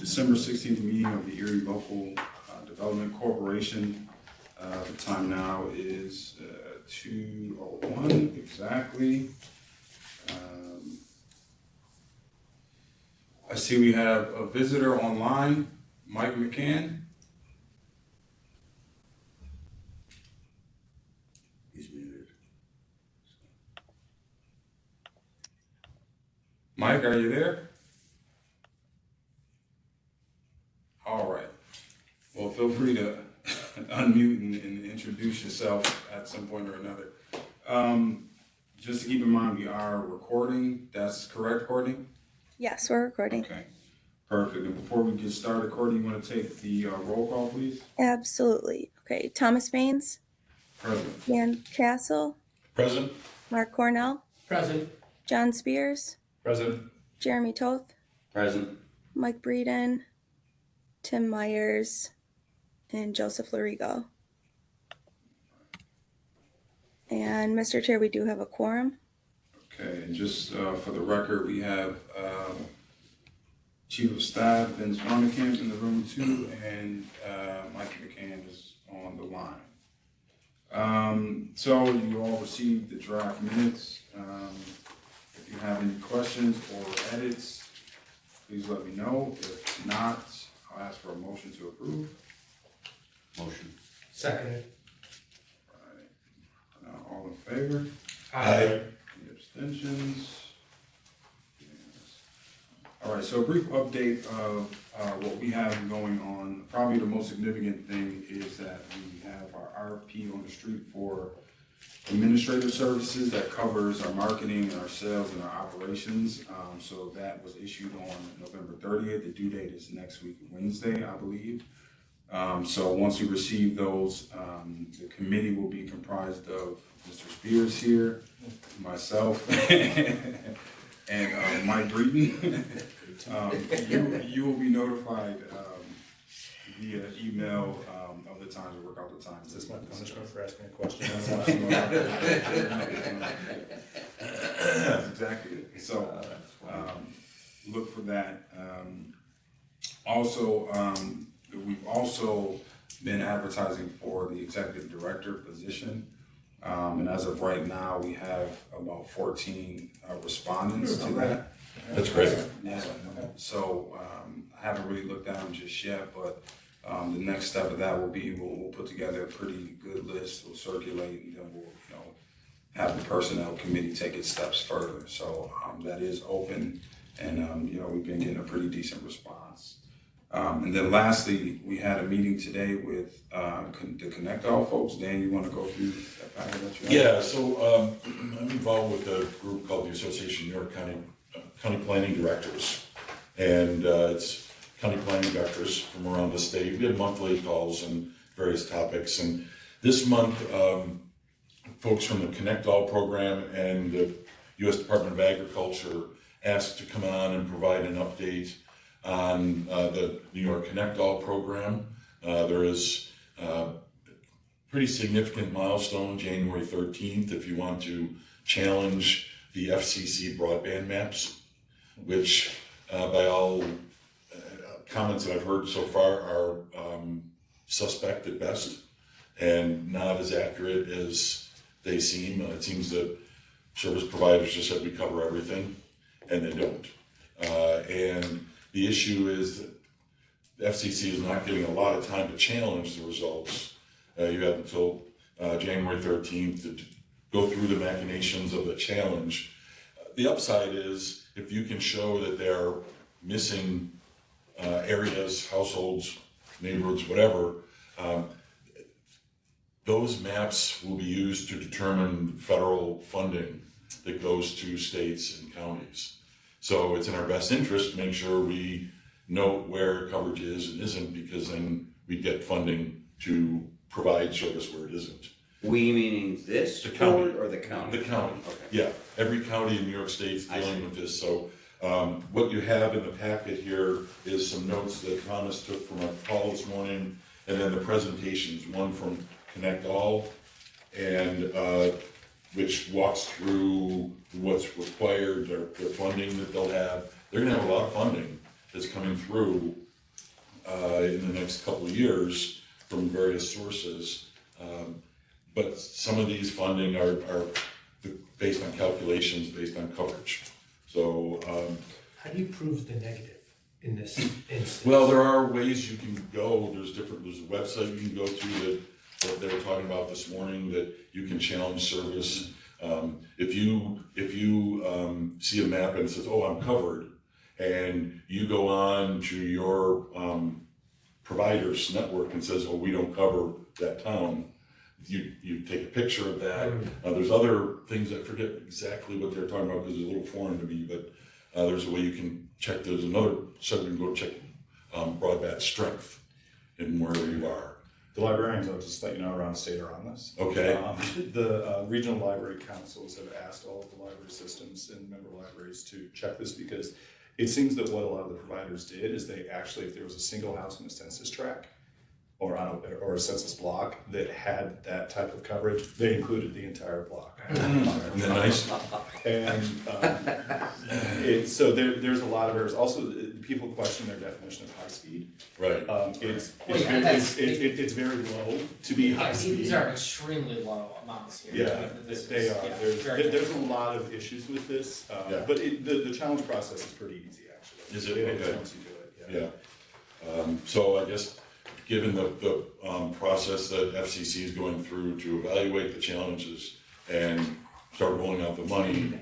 December 16th meeting of the Erie Local Development Corporation. The time now is 2:01 exactly. I see we have a visitor online, Mike McCann. He's muted. Mike, are you there? All right. Well, feel free to unmute and introduce yourself at some point or another. Just to keep in mind, we are recording. That's correct, Courtney? Yes, we're recording. Okay, perfect. And before we get started, Courtney, you want to take the roll call, please? Absolutely. Okay, Thomas Baines, Present. Dan Castle, Present. Mark Cornell, Present. John Spears, Present. Jeremy Toth, Present. Mike Breeden, Tim Myers, and Joseph Larigo. And Mr. Chair, we do have a quorum. Okay, and just for the record, we have Chief of Staff Vince Warnkamp in the room too, and Mike McCann is on the line. So you all received the draft minutes. If you have any questions or edits, please let me know. If not, I'll ask for a motion to approve. Motion. Seconded. All in favor? Aye. Any abstentions? Yes. All right, so a brief update of what we have going on. Probably the most significant thing is that we have our RFP on the street for administrative services that covers our marketing and our sales and our operations. So that was issued on November 30th. The due date is next week, Wednesday, I believe. So once we receive those, the committee will be comprised of Mr. Spears here, myself, and Mike Breeden. You will be notified via email of the times, we work out the times. Is this my punishment for asking a question? That's exactly it. So look for that. We've also been advertising for the executive director position. And as of right now, we have about 14 respondents to that. That's great. Yeah. So I haven't really looked at them just yet, but the next step of that will be we'll put together a pretty good list. We'll circulate, and then we'll have the personnel committee take its steps further. So that is open, and we've been getting a pretty decent response. And then lastly, we had a meeting today with the Connect All folks. Dan, you want to go through that packet that you have? Yeah, so I'm involved with a group called the Association of New York County Planning Directors. And it's county planning directors from around the state. We have monthly calls on various topics. And this month, folks from the Connect All program and the U.S. Department of Agriculture asked to come on and provide an update on the New York Connect All program. There is a pretty significant milestone, January 13th, if you want to challenge the FCC broadband maps, which by all comments that I've heard so far are suspect at best and not as accurate as they seem. It seems that service providers just said we cover everything, and they don't. And the issue is that the FCC is not getting a lot of time to challenge the results. You have until January 13th to go through the machinations of the challenge. The upside is if you can show that they're missing areas, households, neighborhoods, whatever, those maps will be used to determine federal funding that goes to states and counties. So it's in our best interest to make sure we know where coverage is and isn't, because then we get funding to provide service where it isn't. We meaning this The county. board or the county? The county, Okay. yeah. Every county in New York State is I dealing see. with this. So what you have in the packet here is some notes that Thomas took from our call this morning, and then the presentations, one from Connect All, and which walks through what's required, their funding that they'll have. They're gonna have a lot of funding that's coming through in the next couple of years from various sources. But some of these funding are based on calculations, based on coverage. So, How do you prove the negative in this instance? well, there are ways you can go. There's a website you can go to that they were talking about this morning, that you can challenge service. If you see a map and it says, "Oh, I'm covered," and you go on to your provider's network and says, "Oh, we don't cover that town," you take a picture of that. There's other things, I forget exactly what they're talking about because it's a little foreign to me, but there's a way you can check. There's another site you can go check broadband strength in wherever you are. The librarians, I'll just let you know, around the state are on this. Okay. The regional library councils have asked all of the library systems and member libraries to check this because it seems that what a lot of the providers did is they actually, if there was a single house in a census tract or a census block that had that type of coverage, they included the entire block. Isn't that nice? And so there's a lot of errors. Also, people question their definition of high speed. Right. It's very low to be high speed. These are extremely low amounts here. Yeah, they are. There's a lot of issues with this, Yeah. but the challenge process is pretty easy, actually. Is it? It is Okay. once you do it, Yeah. So I guess, given the process that FCC is going through to evaluate the challenges and start rolling out the money,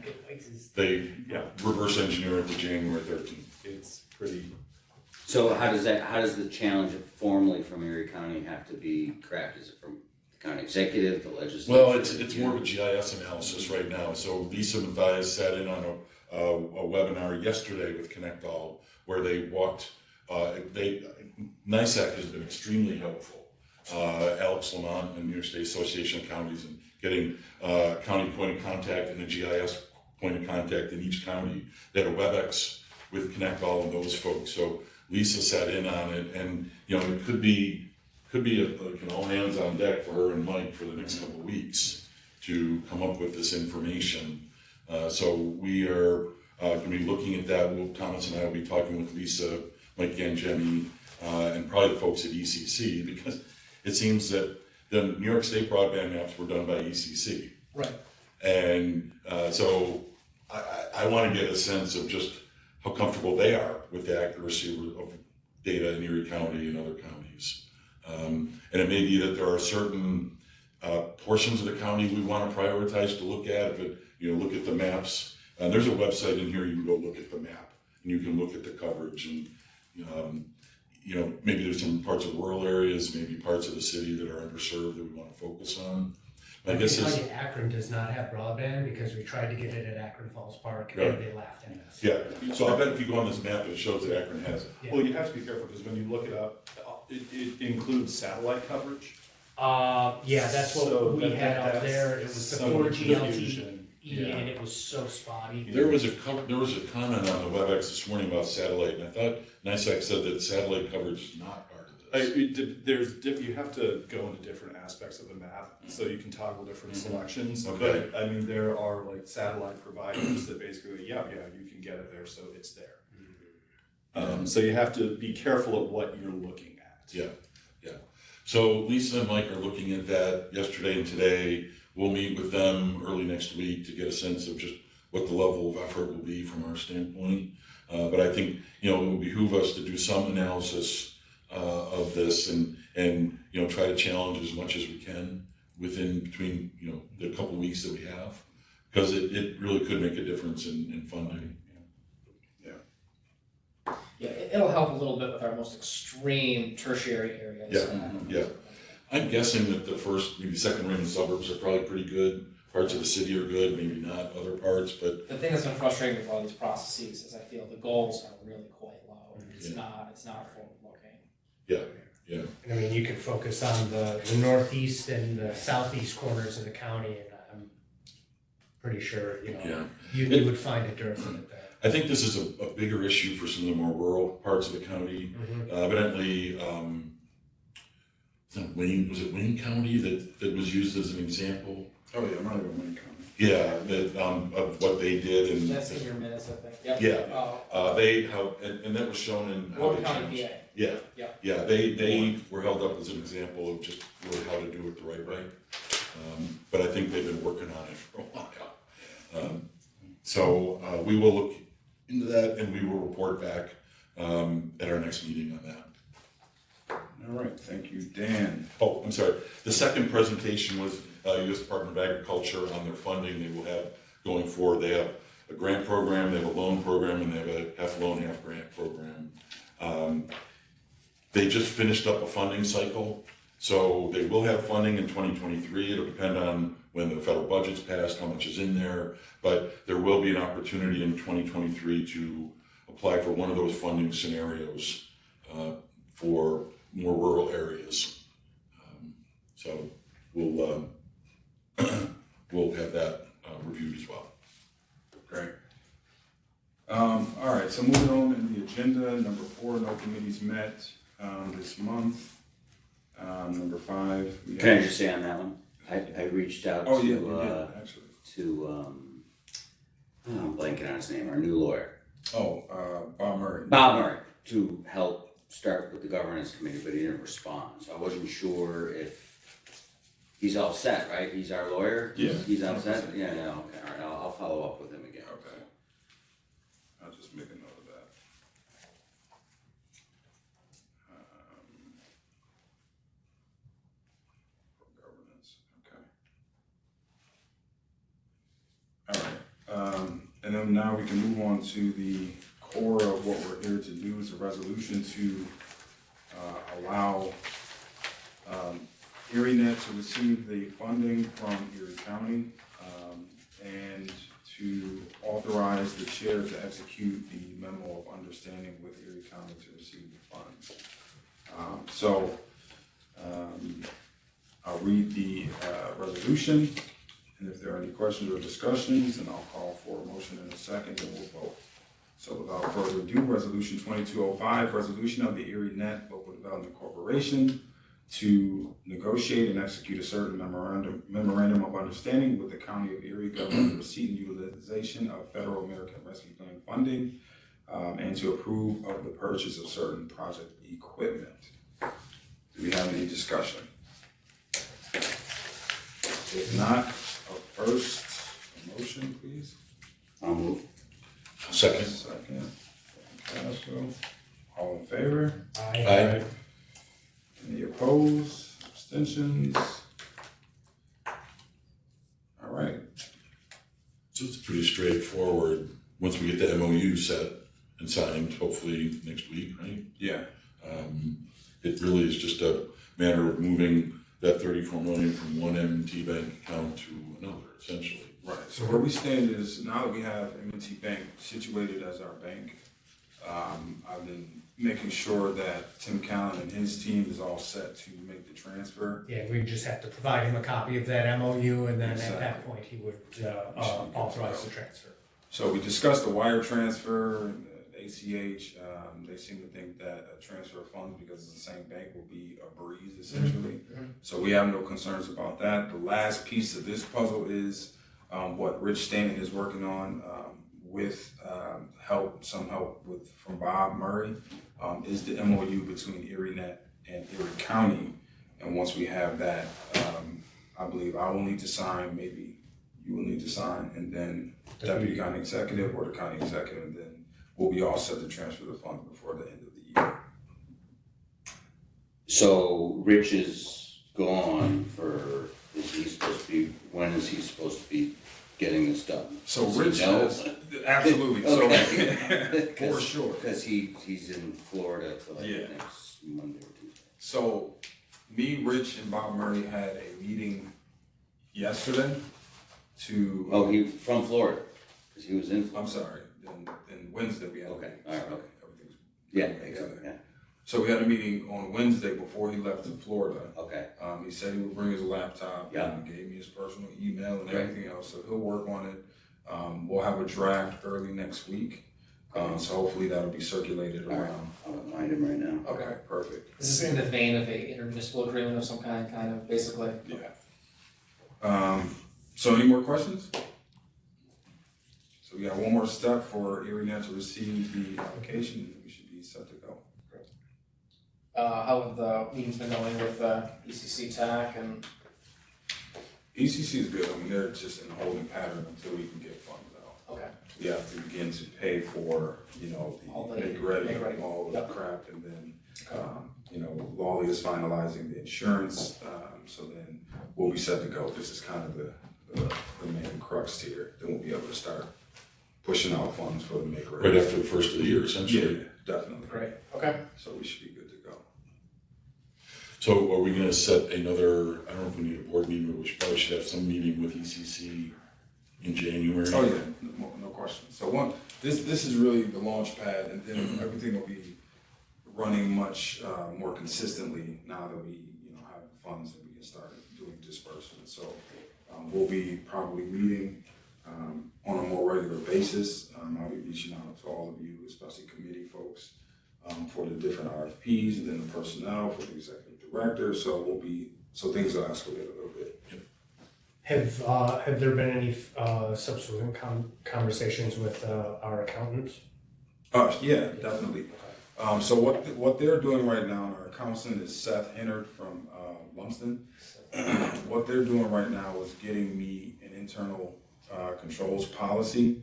they Yeah, reverse engineer it to January 13th. it's pretty. So how does the challenge formally from Erie County have to be crafted? Is it from the county executive, the legislature? Well, it's more of a GIS analysis right now. So Lisa Mathias sat in on a webinar yesterday with Connect All, where they walked, NISAC has been extremely helpful. Alex Lamont and New York State Association of Counties, and getting county point of contact and a GIS point of contact in each county. They had a WebEx with Connect All and those folks. So Lisa sat in on it, and it could be like an all hands on deck for her and Mike for the next couple of weeks to come up with this information. So we are going to be looking at that. Thomas and I will be talking with Lisa, Mike Gangemi, and probably the folks at ECC, because it seems that the New York State broadband maps were done by ECC. Right. And so I want to get a sense of just how comfortable they are with the accuracy of data in Erie County and other counties. And it may be that there are certain portions of the county we want to prioritize to look at. But look at the maps. There's a website in here you can go look at the map, and you can look at the coverage, and maybe there's some parts of rural areas, maybe parts of the city that are underserved that we want to focus on. I guess Akron does not have broadband because we tried to get it at Akron Falls Park and Right. they laughed at us. yeah. So I bet if you go on this map, it shows that Akron has it. Yeah. Well, you have to be careful because when you look it up, it includes satellite coverage. Yeah, that's what So we had up that's there. It was the some of 4G confusion. LTE and it was so spotty. There was a comment on the WebEx this morning about satellite, and I thought NISAC said that satellite coverage is not part of this. You have to go into different aspects of the map, so you can toggle different selections. Okay. But I mean, there are like satellite providers that basically, you can get it there, so it's there. So you have to be careful of what you're looking at. Yeah. So Lisa and Mike are looking at that yesterday and today. We'll meet with them early next week to get a sense of just what the level of effort will be from our standpoint. But I think, it will behoove us to do some analysis of this and try to challenge as much as we can between the couple of weeks that we have, because it really could make a difference in funding. Yeah, it'll help a little bit with our most extreme tertiary areas. Yeah. I'm guessing that the first, maybe second ring suburbs are probably pretty good. Parts of the city are good, maybe not other parts, but The thing that's been frustrating with all these processes is I feel the goals are really quite low. It's Yeah. not forward looking. yeah. I mean, you could focus on the northeast and the southeast corners of the county, and I'm pretty sure, Yeah. you would find a dearth in it there. I think this is a bigger issue for some of the more rural parts of the county. Evidently, was it Wayne County that was used as an example? Oh, yeah, I'm not even Wayne County. Yeah, of what they did and. That's in your minutes, I think. Yep. Yeah. Oh, They have, and that was shown in how Warren they County, changed. PA. Yeah, Yeah. yeah, they were held up as an example of just really how to do it the right way. But I think they've been working on it for a while. So we will look into that and we will report back at our next meeting on that. All right, thank you, Dan. Oh, I'm sorry. The second presentation was U.S. Department of Agriculture on their funding they will have going forward. They have a grant program, they have a loan program, and they have a half loan, half grant program. They just finished up a funding cycle, so they will have funding in 2023. It'll depend on when the federal budget's passed, how much is in there, but there will be an opportunity in 2023 to apply for one of those funding scenarios for more rural areas. So we'll we'll have that reviewed as well. Great. All right, so moving on in the agenda, number 4, no committees met this month. Number 5. we Can I have- just say on that one, I reached out Oh, to, yeah, you did, actually. I'm blanking on his name, our new lawyer, Oh, Bob Murray. Bob Murray, to help start with the governance committee, but he didn't respond, so I wasn't sure if he's all set, right? He's our lawyer? Yeah. He's all set? Yeah, okay, all right, I'll follow up with him again. Okay. I'll just make a note of that. For governance, okay. All right, and then now we can move on to the core of what we're here to do is a resolution to allow ErieNet to receive the funding from Erie County and to authorize the chair to execute the memo of understanding with Erie County to receive the funds. I'll read the resolution, and if there are any questions or discussions, then I'll call for a motion in a second, and we'll vote. So without further ado, Resolution 2205, resolution of the ErieNet Local Development Corporation to negotiate and execute a certain memorandum of understanding with the County of Erie governing the receipt and utilization of Federal American Rescue Plan funding, and to approve of the purchase of certain project equipment. Do we have any discussion? If not, a motion, please. I'll move. Second. Second. Castro. All in favor? Aye. Any opposed? Abstentions? All right. So it's pretty straightforward. Once we get the MOU set and signed, hopefully next week, right? Yeah. It really is just a matter of moving that 34 million from one M&T Bank account to another, essentially. Right. So where we stand is now that we have M&T Bank situated as our bank, I've been making sure that Tim Callen and his team is all set to make the transfer. Yeah, we just have to provide him a copy of that MOU, and then at Exactly. that point, he would authorize the transfer. So we discussed the wire transfer, and the ACH. They seem to think that a transfer of funds, because it's the same bank, will be a breeze, essentially. So we have no concerns about that. The last piece of this puzzle is what Rich Stanton is working on with some help from Bob Murray, is the MOU between ErieNet and Erie County. And once we have that, I believe I will need to sign, maybe you will need to sign, and then Deputy County Executive or the County Executive, and then we'll be all set to transfer the funds before the end of the year. So Rich is gone when is he supposed to be getting this done? So Does he Rich know? has, absolutely, Okay. so, for sure. Because he's in Florida till Yeah. next Monday or Tuesday. So, me, Rich, and Bob Murray had a meeting yesterday to. Oh, he from Florida, because he was in Florida. I'm sorry, then Wednesday we had a Okay, meeting. all right, so okay. everything's Yeah, coming exactly, together. yeah, So we had a meeting on Wednesday before he left to Florida. okay, He said he would bring his laptop. Yeah. And gave me his personal email and Great. everything else, so he'll work on it. We'll have a draft early next week, so hopefully that'll be circulated all right, around. I'll remind him right now. Okay, perfect. Is this in the vein of a intermunicipal agreement of some kind of, basically? Yeah. So any more questions? So we got one more step for Erie Net to receive the application, and we should be set to go. How have the meetings been going with ECC TAC and? ECC is good. I mean, they're just in a holding pattern until we can get funds out. Okay. We have to begin to pay for, All the the make ready, make ready. all the Yep. crap, and then, Lawley is finalizing the insurance, so then we'll be set to go. This is kind of the main crux here. Then we'll be able to start pushing out funds for the make ready. Right after the first of the year, essentially. Yeah, definitely. Great, okay. So we should be good to go. So are we gonna set another, I don't know if we need a board meeting, but we probably should have some meeting with ECC in January? Oh, yeah, no question. So this is really the launch pad, and then everything will be running much more consistently now that we, have the funds and we can start doing disbursements. So we'll be probably meeting on a more regular basis. I'll be reaching out to all of you, especially committee folks, for the different RFPs, and then the personnel for the executive director. So things will escalate a little bit. Have there been any subsequent conversations with our accountant? Yeah, definitely. So what they're doing right now, and our accountant is Seth Hennard from Lumsden. What they're doing right now is getting me an internal controls policy,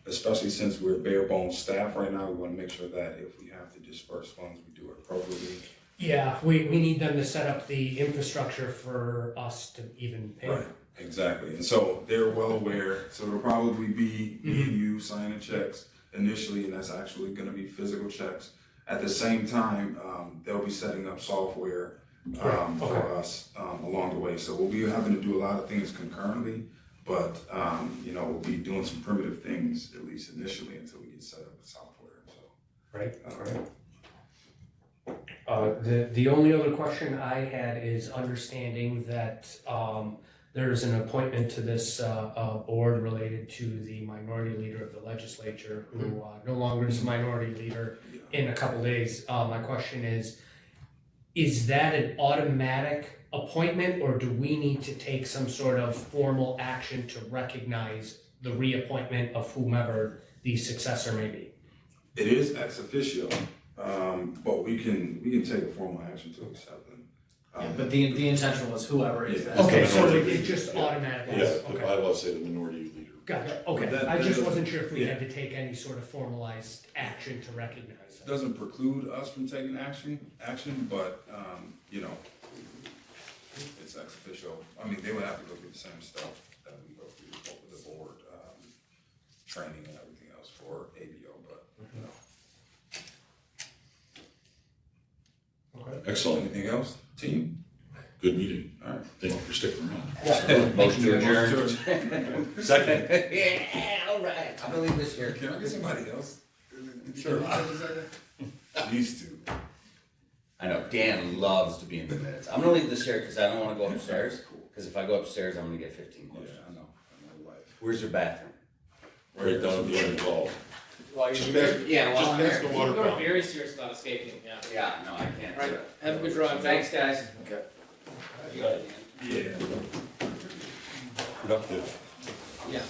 especially since we're bare bones staff right now. We want to make sure that if we have to disperse funds, we do it appropriately. Yeah, we need them to set up the infrastructure for us to even pay. Right, exactly. And so they're well aware. So it'll probably be me and you signing checks initially, and that's actually going to be physical checks. At the same time, they'll be setting up software for us along the way. So we'll be having to do a lot of things concurrently, but we'll be doing some primitive things, at least initially, until we get set up with software. So Right. The only other question I had is understanding that there's an appointment to this board related to the minority leader of the legislature who no longer is a minority leader in a couple days. My question is that an automatic appointment, or do we need to take some sort of formal action to recognize the reappointment of whomever the successor may be? it is ex officio, but we can take a formal action to accept them. But the intention was whoever is Yeah. that. Okay, so minority it just leader. automatically. Yeah, the Okay. bylaws say the minority leader. Got it, okay, That- I that just is- wasn't sure if we yeah. had to take any sort of formalized action to recognize that. Doesn't preclude us from taking action, but, it's ex officio. I mean, they would have to go through the same stuff that we go through with the board, training and everything else for ABO, but, Excellent, Anything else, team? good meeting. All right. Thank you for sticking around. Motion to adjourn. Motion to Second. Yeah, all right, I'm gonna leave this here. Can I get somebody else? Sure. These two. I know, Dan loves to be in the minutes. I'm gonna leave this here because I don't wanna go upstairs, because if I go upstairs, I'm gonna get 15 Yeah, questions. I know, right. Where's your bathroom? Right down at the end of the hall. While Just you're past- yeah, while just I'm past there. the water You go fountain. very serious about escaping, yeah. Yeah, no, I can't. do Right, it. have a good drive. Thanks, guys. Okay. You got it, Dan. Yeah. Productive. Yeah.